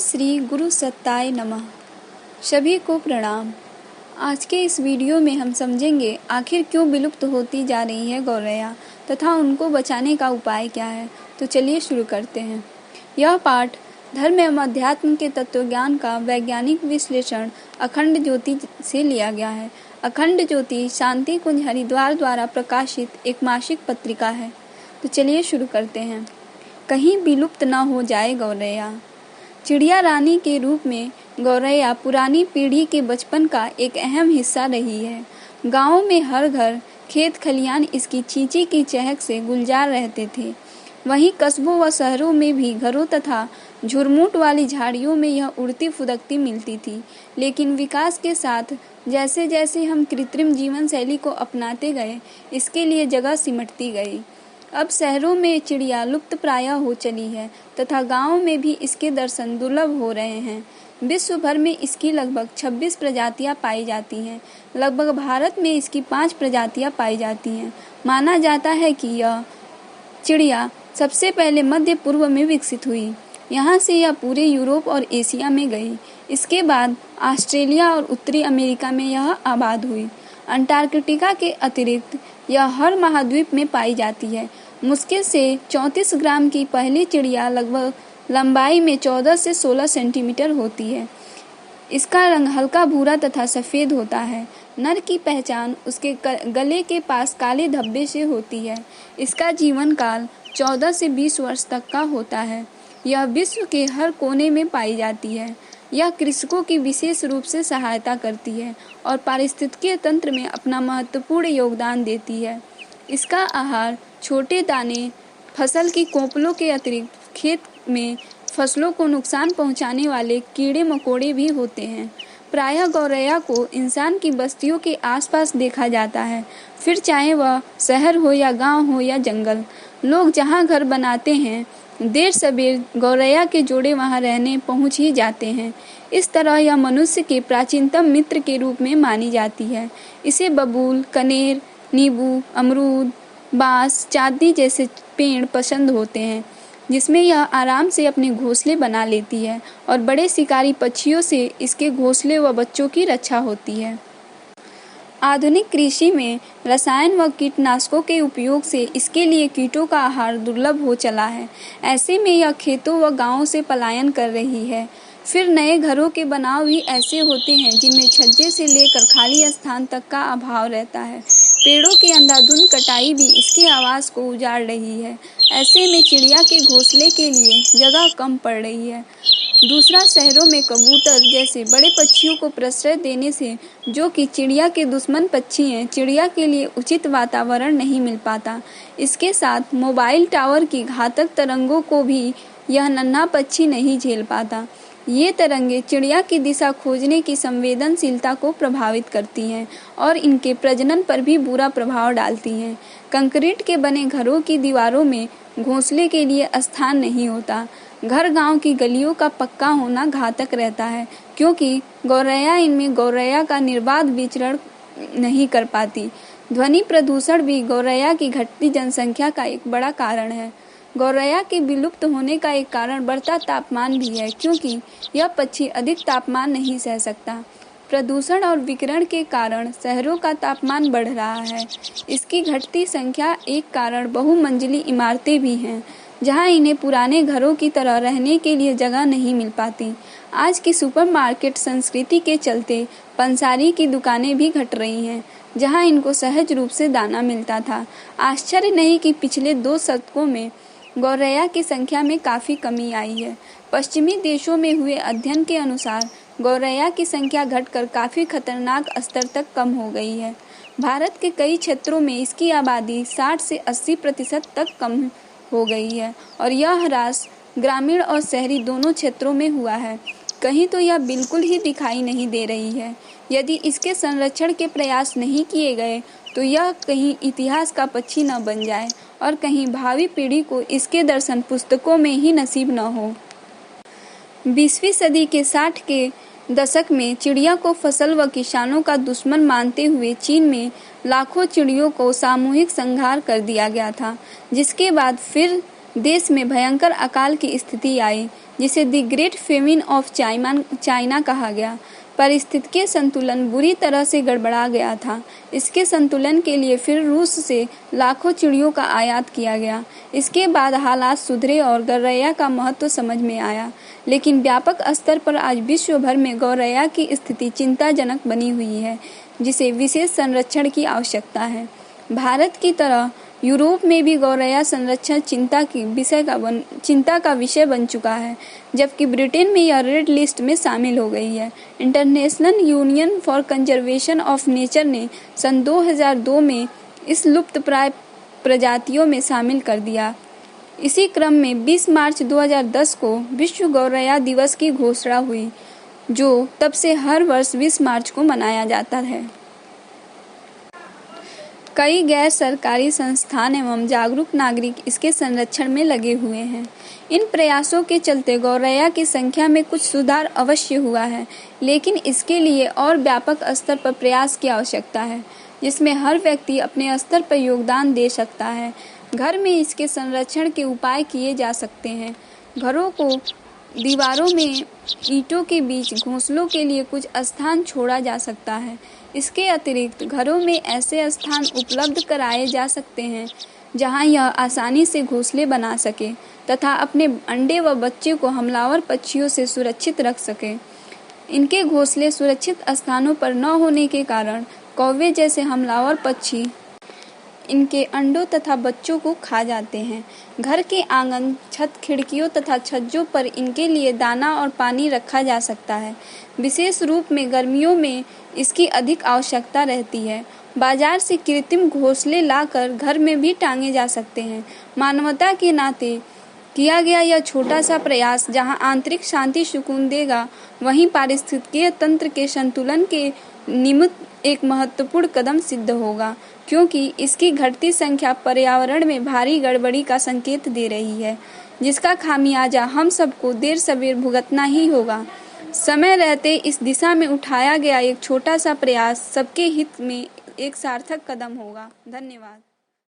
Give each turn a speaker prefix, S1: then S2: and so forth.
S1: श्री गुरु सत्ताय नमः। सभी को प्रणाम। आज के इस वीडियो में हम समझेंगे आखिर क्यों विलुप्त होती जा रही है गौरैया तथा उनको बचाने का उपाय क्या है। तो चलिए शुरू करते हैं। यह पाठ धर्म एवं अध्यात्म के तत्वज्ञान का वैज्ञानिक विश्लेषण अखंड ज्योति से लिया गया है। अखंड ज्योति शांति कुंज हरिद्वार द्वारा प्रकाशित एक मासिक पत्रिका है। तो चलिए शुरू करते हैं। कहीं विलुप्त न हो जाए गौरैया। चिड़िया रानी के रूप में गौरैया पुरानी पीढ़ी के बचपन का एक अहम हिस्सा रही है। गाँव में हर घर, खेत खलियान इसकी चींची की चहक से गुलजार रहते थे। वहीं कस्बों व शहरों में भी घरों तथा झुरमुट वाली झाड़ियों में यह उड़ती फुदकती मिलती थी। लेकिन विकास के साथ जैसे जैसे हम कृत्रिम जीवन शैली को अपनाते गए, इसके लिए जगह सिमटती गई। अब शहरों में चिड़िया लुप्त प्राय हो चली है तथा गाँव में भी इसके दर्शन दुर्लभ हो रहे हैं। विश्व भर में इसकी लगभग 26 प्रजातियां पाई जाती हैं। लगभग भारत में इसकी 5 प्रजातियां पाई जाती हैं। माना जाता है कि यह चिड़िया सबसे पहले मध्य पूर्व में विकसित हुई। यहाँ से यह पूरे यूरोप और एशिया में गई। इसके बाद ऑस्ट्रेलिया और उत्तरी अमेरिका में यह आबाद हुई। अंटार्कटिका के अतिरिक्त यह हर महाद्वीप में पाई जाती है। मुश्किल से 34 ग्राम की पहली चिड़िया लगभग लंबाई में 14 से 16 सेंटीमीटर होती है। इसका रंग हल्का भूरा तथा सफ़ेद होता है। नर की पहचान उसके गले के पास काले धब्बे से होती है। इसका जीवन काल 14 से 20 वर्ष तक का होता है। यह विश्व के हर कोने में पाई जाती है। यह कृषकों की विशेष रूप से सहायता करती है और पारिस्थितिकीय तंत्र में अपना महत्वपूर्ण योगदान देती है। इसका आहार छोटे दाने, फसल की कोपलों के अतिरिक्त खेत में फसलों को नुकसान पहुंचाने वाले कीड़े मकोड़े भी होते हैं। प्रायः गौरैया को इंसान की बस्तियों के आसपास देखा जाता है, फिर चाहे वह शहर हो या गांव हो या जंगल। लोग जहां घर बनाते हैं, देर सबेर गौरैया के जोड़े वहां रहने पहुंच ही जाते हैं। इस तरह यह मनुष्य के प्राचीनतम मित्र के रूप में मानी जाती है। इसे बबूल, कनेर, नींबू, अमरूद, बांस, चांदी जैसे पेड़ पसंद होते हैं, जिसमें यह आराम से अपने घोंसले बना लेती है और बड़े शिकारी पक्षियों से इसके घोंसले व बच्चों की रक्षा होती है। आधुनिक कृषि में रसायन व कीटनाशकों के उपयोग से इसके लिए कीटों का आहार दुर्लभ हो चला है। ऐसे में यह खेतों व गांवों से पलायन कर रही है। फिर नए घरों के बनाव भी ऐसे होते हैं जिनमें छज्जे से लेकर खाली स्थान तक का अभाव रहता है। पेड़ों की अंधाधुंध कटाई भी इसके आवास को उजाड़ रही है। ऐसे में चिड़िया के घोंसले के लिए जगह कम पड़ रही है। दूसरा, शहरों में कबूतर जैसे बड़े पक्षियों को प्रश्रय देने से, जो कि चिड़िया के दुश्मन पक्षी हैं, चिड़िया के लिए उचित वातावरण नहीं मिल पाता। इसके साथ मोबाइल टावर की घातक तरंगों को भी यह नन्हा पक्षी नहीं झेल पाता। ये तरंगे चिड़िया की दिशा खोजने की संवेदनशीलता को प्रभावित करती हैं और इनके प्रजनन पर भी बुरा प्रभाव डालती हैं। कंक्रीट के बने घरों की दीवारों में घोंसले के लिए स्थान नहीं होता। घर गांव की गलियों का पक्का होना घातक रहता है, क्योंकि गौरैया इनमें गौरैया का निर्बाध विचरण नहीं कर पाती। ध्वनि प्रदूषण भी गौरैया की घटती जनसंख्या का एक बड़ा कारण है। गौरैया के विलुप्त होने का एक कारण बढ़ता तापमान भी है, क्योंकि यह पक्षी अधिक तापमान नहीं सह सकता। प्रदूषण और विकिरण के कारण शहरों का तापमान बढ़ रहा है। इसकी घटती संख्या एक कारण बहुमंजिली इमारतें भी हैं, जहां इन्हें पुराने घरों की तरह रहने के लिए जगह नहीं मिल पाती। आज की सुपरमार्केट संस्कृति के चलते पंसारी की दुकानें भी घट रही हैं, जहां इनको सहज रूप से दाना मिलता था। आश्चर्य नहीं कि पिछले 2 दशकों में गौरैया की संख्या में काफ़ी कमी आई है। पश्चिमी देशों में हुए अध्ययन के अनुसार गौरैया की संख्या घटकर काफ़ी खतरनाक स्तर तक कम हो गई है। भारत के कई क्षेत्रों में इसकी आबादी 60 से 80% तक कम हो गई है और यह ह्रास ग्रामीण और शहरी दोनों क्षेत्रों में हुआ है। कहीं तो यह बिल्कुल ही दिखाई नहीं दे रही है। यदि इसके संरक्षण के प्रयास नहीं किए गए तो यह कहीं इतिहास का पक्षी न बन जाए और कहीं भावी पीढ़ी को इसके दर्शन पुस्तकों में ही नसीब न हो। 20वीं सदी के 60 के दशक में चिड़िया को फसल व किसानों का दुश्मन मानते हुए चीन में लाखों चिड़ियों को सामूहिक संहार कर दिया गया था, जिसके बाद फिर देश में भयंकर अकाल की स्थिति आई, जिसे the great famine of China कहा गया। पारिस्थितिकीय संतुलन बुरी तरह से गड़बड़ा गया था। इसके संतुलन के लिए फिर रूस से लाखों चिड़ियों का आयात किया गया। इसके बाद हालात सुधरे और गौरैया का महत्व समझ में आया, लेकिन व्यापक स्तर पर आज विश्व भर में गौरैया की स्थिति चिंताजनक बनी हुई है, जिसे विशेष संरक्षण की आवश्यकता है। भारत की तरह यूरोप में भी गौरैया संरक्षण चिंता का विषय बन चुका है, जबकि ब्रिटेन में यह रेड लिस्ट में शामिल हो गई है। International union for conservation of nature ने सन 2002 में इस लुप्तप्राय प्रजातियों में शामिल कर दिया। इसी क्रम में 20 मार्च 2010 को विश्व गौरैया दिवस की घोषणा हुई, जो तब से हर वर्ष 20 मार्च को मनाया जाता है। कई गैर सरकारी संस्थान एवं जागरूक नागरिक इसके संरक्षण में लगे हुए हैं। इन प्रयासों के चलते गौरैया की संख्या में कुछ सुधार अवश्य हुआ है, लेकिन इसके लिए और व्यापक स्तर पर प्रयास की आवश्यकता है, जिसमें हर व्यक्ति अपने स्तर पर योगदान दे सकता है। घर में इसके संरक्षण के उपाय किए जा सकते हैं। घरों को दीवारों में ईंटों के बीच घोंसलों के लिए कुछ स्थान छोड़ा जा सकता है। इसके अतिरिक्त घरों में ऐसे स्थान उपलब्ध कराए जा सकते हैं जहां यह आसानी से घोंसले बना सके तथा अपने अंडे व बच्चे को हमलावर पक्षियों से सुरक्षित रख सके। इनके घोंसले सुरक्षित स्थानों पर न होने के कारण कौवे जैसे हमलावर पक्षी इनके अंडों तथा बच्चों को खा जाते हैं। घर के आंगन, छत, खिड़कियों तथा छज्जों पर इनके लिए दाना और पानी रखा जा सकता है। विशेष रूप में गर्मियों में इसकी अधिक आवश्यकता रहती है। बाजार से कृत्रिम घोंसले लाकर घर में भी टांगे जा सकते हैं। मानवता के नाते किया गया यह छोटा सा प्रयास जहां आंतरिक शांति सुकून देगा, वहीं पारिस्थितिकीय तंत्र के संतुलन के निमित्त एक महत्वपूर्ण कदम सिद्ध होगा, क्योंकि इसकी घटती संख्या पर्यावरण में भारी गड़बड़ी का संकेत दे रही है, जिसका खामियाजा हम सबको देर सवेर भुगतना ही होगा। समय रहते इस दिशा में उठाया गया एक छोटा सा प्रयास सबके हित में एक सार्थक कदम होगा। धन्यवाद।